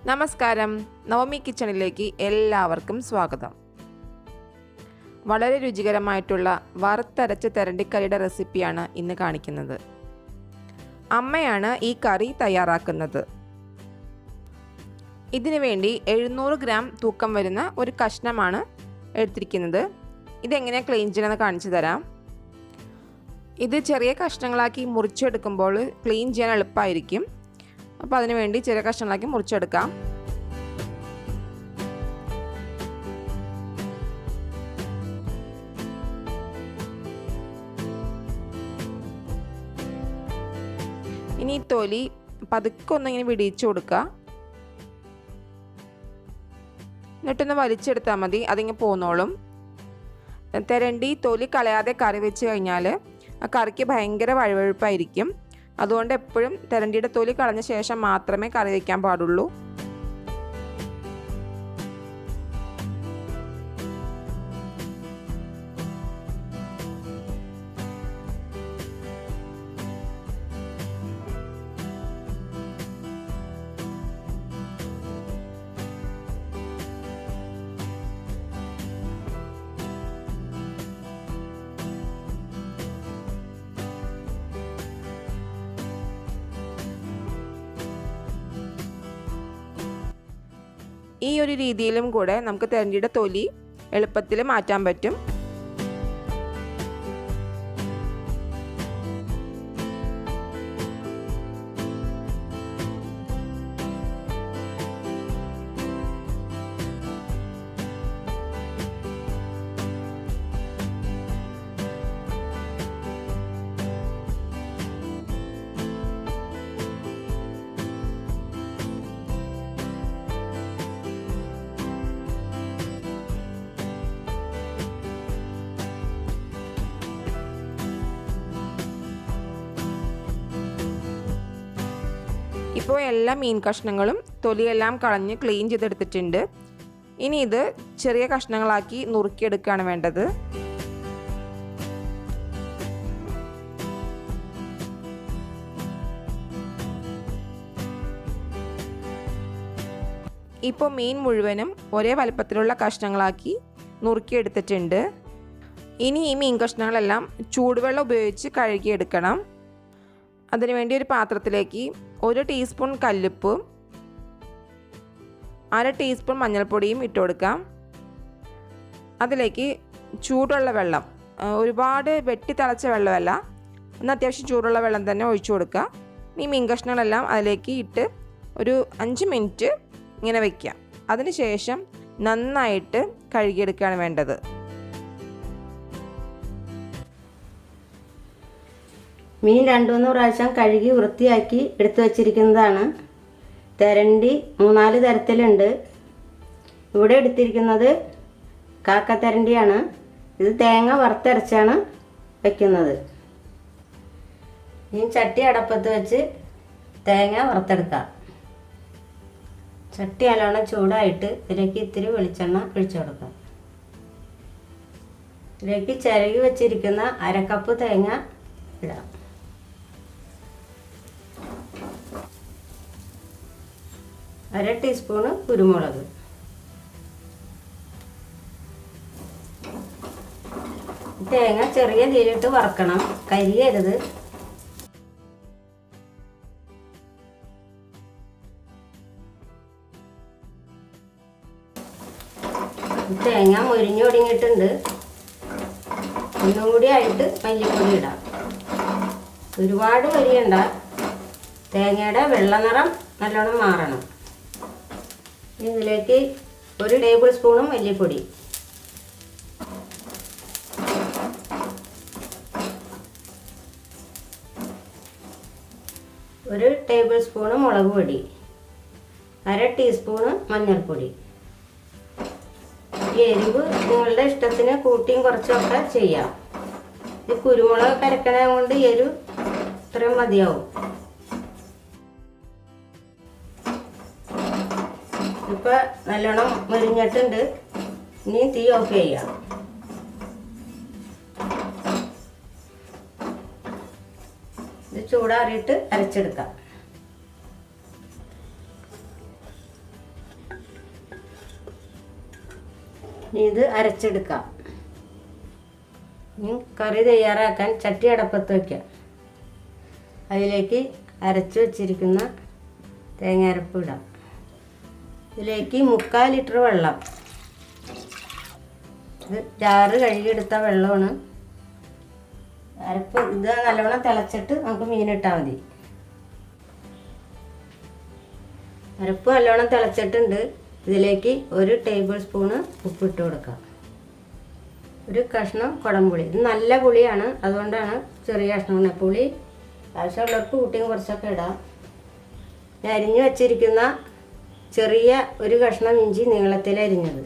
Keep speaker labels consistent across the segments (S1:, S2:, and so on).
S1: നമസ്കാരം, നവമി കിച്ചണിലേക്ക് എല്ലാവർക്കും സ്വാഗതം. വളരെ രുചികരമായിട്ടുള്ള വറുത്തരച്ച തെരണ്ടിക്കറിയുടെ റെസിപ്പിയാണ് ഇന്ന് കാണിക്കുന്നത്. അമ്മയാണ് ഈ കറി തയ്യാറാക്കുന്നത്. ഇതിനു വേണ്ടി 700 ഗ്രാം തൂക്കം വരുന്ന ഒരു കഷ്ണമാണ് എടുത്തിരിക്കുന്നത്. ഇതെങ്ങനെ ക്ലീൻ ചെയ്യണമെന്ന് കാണിച്ചു തരാം. ഇത് ചെറിയ കഷ്ണങ്ങളാക്കി മുറിച്ചെടുക്കുമ്പോൾ ക്ലീൻ ചെയ്യാൻ എളുപ്പമായിരിക്കും. അപ്പോൾ അതിനു വേണ്ടി ചെറിയ കഷ്ണങ്ങളാക്കി മുറിച്ചെടുക്കാം. ഇനി ഈ തൊലി പതുക്കെ ഒന്നിങ്ങനെ വിടിയിച്ചു കൊടുക്കുക. എന്നിട്ടൊന്ന് വലിച്ചെടുത്താൽ മതി, അതിങ്ങനെ പോന്നോളും. തെരണ്ടി തൊലി കളയാതെ കറി വെച്ച് കഴിഞ്ഞാൽ ആ കറിക്ക് ഭയങ്കര വഴുവഴുപ്പായിരിക്കും. അതുകൊണ്ട് എപ്പോഴും തെരണ്ടിയുടെ തൊലി കളഞ്ഞ ശേഷം മാത്രമേ കറി വയ്ക്കാൻ പാടുള്ളൂ. ഈ ഒരു രീതിയിലും കൂടെ നമുക്ക് തെരണ്ടിയുടെ തൊലി എളുപ്പത്തിൽ മാറ്റാൻ പറ്റും. ഇപ്പോൾ എല്ലാ മീൻ കഷ്ണങ്ങളും തൊലിയെല്ലാം കളഞ്ഞ് ക്ലീൻ ചെയ്തെടുത്തിട്ടുണ്ട്. ഇനി ഇത് ചെറിയ കഷ്ണങ്ങളാക്കി നുറുക്കിയെടുക്കുകയാണ് വേണ്ടത്. ഇപ്പോൾ മീൻ മുഴുവനും ഒരേ വലുപ്പത്തിലുള്ള കഷ്ണങ്ങളാക്കി നുറുക്കിയെടുത്തിട്ടുണ്ട്. ഇനി ഈ മീൻ കഷ്ണങ്ങളെല്ലാം ചൂടുവെള്ളം ഉപയോഗിച്ച് കഴുകിയെടുക്കണം. അതിനുവേണ്ടി ഒരു പാത്രത്തിലേക്ക് 1 ടീസ്പൂൺ കല്ലുപ്പ്, 1/2 ടീസ്പൂൺ മഞ്ഞൾപ്പൊടിയും ഇട്ട് കൊടുക്കാം. അതിലേക്ക് ചൂടുള്ള വെള്ളം, ഒരുപാട് വെട്ടി തിളച്ച വെള്ളമല്ല, എന്നാൽ അത്യാവശ്യം ചൂടുള്ള വെള്ളം തന്നെ ഒഴിച്ചു കൊടുക്കുക. ഈ മീൻ കഷ്ണങ്ങളെല്ലാം അതിലേക്ക് ഇട്ട് ഒരു 5 മിനിറ്റ് ഇങ്ങനെ വയ്ക്കുക. അതിനുശേഷം നന്നായിട്ട് കഴുകിയെടുക്കുകയാണ് വേണ്ടത്.
S2: മീൻ 2-3 പ്രാവശ്യം കഴുകി വൃത്തിയാക്കി എടുത്തു വച്ചിരിക്കുന്നതാണ്. തെരണ്ടി 3-4 തരത്തിലുണ്ട്. ഇവിടെ എടുത്തിരിക്കുന്നത് കാക്കത്തെരണ്ടിയാണ്. ഇത് തേങ്ങ വറുത്തരച്ചാണ് വയ്ക്കുന്നത്. ഈ ചട്ടി അടപ്പത്ത് വെച്ച് തേങ്ങ വറുത്തെടുക്കാം. ചട്ടി നല്ലോണം ചൂടായിട്ട് ഇതിലേക്ക് ഇത്തിരി വെളിച്ചെണ്ണ ഒഴിച്ചു കൊടുക്കാം. ഇതിലേക്ക് ചിരകി വെച്ചിരിക്കുന്ന 1/2 കപ്പ് തേങ്ങ ഇടാം. അര ടീസ്പൂണ് കുരുമുളക്, തേങ്ങ ചെറിയ തീയിലിട്ട് വറക്കണം, കരിയരുത്. തേങ്ങ മുരിഞ്ഞൊടിങ്ങിയിട്ടുണ്ട്. ഒന്നും കൂടി ആയിട്ട് മല്ലിപ്പൊടി ഇടാം. ഒരുപാട് മൊരിയണ്ട, തേങ്ങയുടെ വെള്ള നിറം നല്ലോണം മാറണം. ഇതിലേക്ക് 1 ടേബിൾ സ്പൂണും മല്ലിപ്പൊടി, 1 ടേബിൾ സ്പൂണ് മുളക് പൊടി, 1/2 ടീസ്പൂണ് മഞ്ഞൾപ്പൊടി. എരിവ് നിങ്ങളുടെ ഇഷ്ടത്തിന് കൂട്ടിയും കുറച്ചൊക്കെ ചെയ്യാം. ഇത് കുരുമുളക് കരക്കണ കൊണ്ട് എരിവ് ഇത്രയും മതിയാവും. ഇപ്പോൾ നല്ലോണം മുരിഞ്ഞിട്ടുണ്ട്. ഇനി തീ ഓഫ് ചെയ്യാം. ഇത് ചൂടാറിയിട്ട് അരച്ചെടുക്കാം. ഇനി ഇത് അരച്ചെടുക്കാം. ഇനി കറി തയ്യാറാക്കാൻ ചട്ടി അടപ്പത്ത് വയ്ക്കാം. അതിലേക്ക് അരച്ച് വെച്ചിരിക്കുന്ന തേങ്ങാരപ്പ് ഇടാം. ഇതിലേക്ക് 3/4 ലിറ്റർ വെള്ളം. ഇത് ജാറ് കഴുകിയെടുത്ത വെള്ളമാണ്. അരപ്പ് ഇത് നല്ലവണ്ണം തിളച്ചിട്ട് നമുക്ക് മീനിട്ടാൽ മതി. അരപ്പ് നല്ലവണ്ണം തിളച്ചിട്ടുണ്ട്. ഇതിലേക്ക് 1 ടേബിൾ സ്പൂണ് ഉപ്പിട്ട് കൊടുക്കാം. 1 കഷ്ണം കുടംപുളി. ഇത് നല്ല പുളിയാണ്, അതുകൊണ്ടാണ് ചെറിയ കഷ്ണമാണ്. പുളി ആവശ്യമുള്ളവർക്ക് കൂട്ടിയും കുറച്ചൊക്കെ ഇടാം. അരിഞ്ഞു വച്ചിരിക്കുന്ന ചെറിയ 1 കഷ്ണം ഇഞ്ചി നീളത്തിൽ അരിഞ്ഞത്,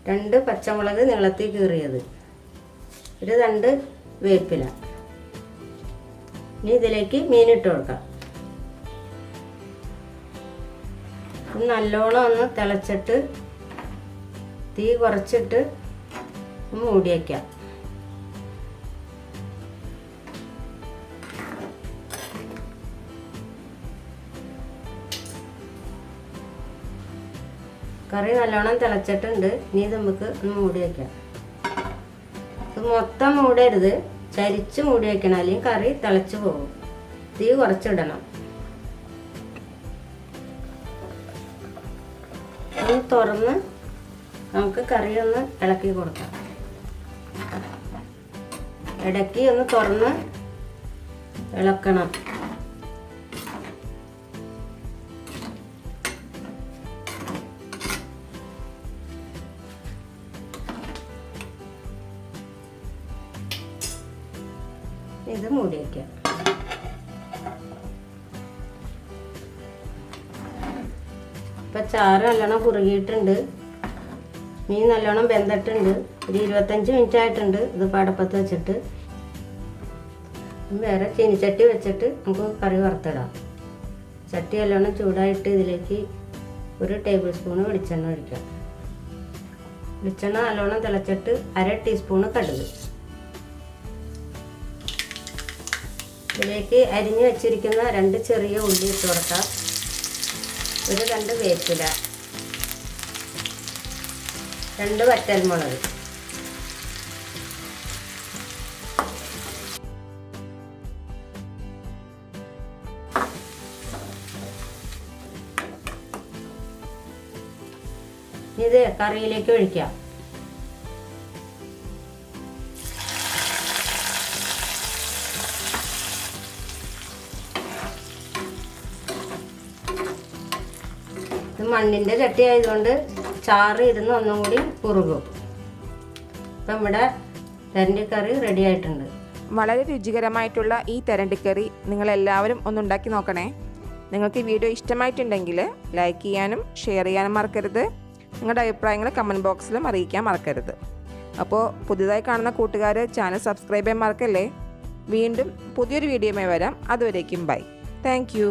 S2: 2 പച്ചമുളക് നീളത്തിൽ കീറിയത്, 1 തണ്ട് വേപ്പില. ഇനി ഇതിലേക്ക് മീനിട്ട് കൊടുക്കാം. നല്ലോണം ഒന്ന് തിളച്ചിട്ട് തീ കുറച്ചിട്ട് മൂടി വയ്ക്കാം. കറി നല്ലോണം തിളച്ചിട്ടുണ്ട്. ഇനി ഇത് നമുക്ക് ഒന്ന് മൂടി വയ്ക്കാം. ഇത് മൊത്തം മൂടരുത്, ചരിച്ച് മൂടി വയ്ക്കണം, അല്ലെങ്കിൽ കറി തിളച്ച് പോകും. തീ കുറച്ചിടണം. ഒന്ന് തുറന്ന് നമുക്ക് കറി ഒന്ന് ഇളക്കി കൊടുക്കാം. ഇടയ്ക്ക് ഒന്ന് തുറന്ന് ഇളക്കണം. ഇത് മൂടി വയ്ക്കാം. ഇപ്പം ചാറ് നല്ലോണം കുറുകിയിട്ടുണ്ട്. മീൻ നല്ലോണം വെന്തിട്ടുണ്ട്. ഒരു 25 മിനിറ്റ് ആയിട്ടുണ്ട് ഇത് പടപ്പത്ത് വെച്ചിട്ട്. വേറെ ചീനിച്ചട്ടി വെച്ചിട്ട് നമുക്ക് കറി വറുത്തിടാം. ചട്ടി നല്ലോണം ചൂടായിട്ട് ഇതിലേക്ക് 1 ടേബിൾ സ്പൂണ് വെളിച്ചെണ്ണ ഒഴിക്കാം. വെളിച്ചെണ്ണ നല്ലോണം തിളച്ചിട്ട് 1/2 ടീസ്പൂണ് കടുക്. ഇതിലേക്ക് അരിഞ്ഞു വെച്ചിരിക്കുന്ന 2 ചെറിയ ഉള്ളി ഇട്ട് കൊടുക്കാം. 1 തണ്ട് വേപ്പില, 2 വറ്റൽമുളക്. ഇത് കറിയിലേക്ക് ഒഴിക്കാം. മണ്ണിൻ്റെ ചട്ടി ആയതുകൊണ്ട് ചാറ് ഇരുന്ന് ഒന്നും കൂടി കുറുകും. ഇപ്പം ഇവിടെ തെരണ്ടിക്കറി റെഡി ആയിട്ടുണ്ട്.
S1: വളരെ രുചികരമായിട്ടുള്ള ഈ തെരണ്ടിക്കറി നിങ്ങളെല്ലാവരും ഒന്നുണ്ടാക്കി നോക്കണേ. നിങ്ങൾക്ക് ഈ വീഡിയോ ഇഷ്ടമായിട്ടുണ്ടെങ്കിൽ ലൈക്ക് ചെയ്യാനും ഷെയർ ചെയ്യാനും മറക്കരുത്. നിങ്ങളുടെ അഭിപ്രായങ്ങൾ കമൻറ്റ് ബോക്സിലും അറിയിക്കാൻ മറക്കരുത്. അപ്പോൾ പുതിയതായി കാണുന്ന കൂട്ടുകാർ ചാനൽ സബ്സ്ക്രൈബ് ചെയ്യാൻ മറക്കല്ലേ. വീണ്ടും പുതിയൊരു വീഡിയോയുമായി വരാം. അതുവരേക്കും ബൈ. Thank you.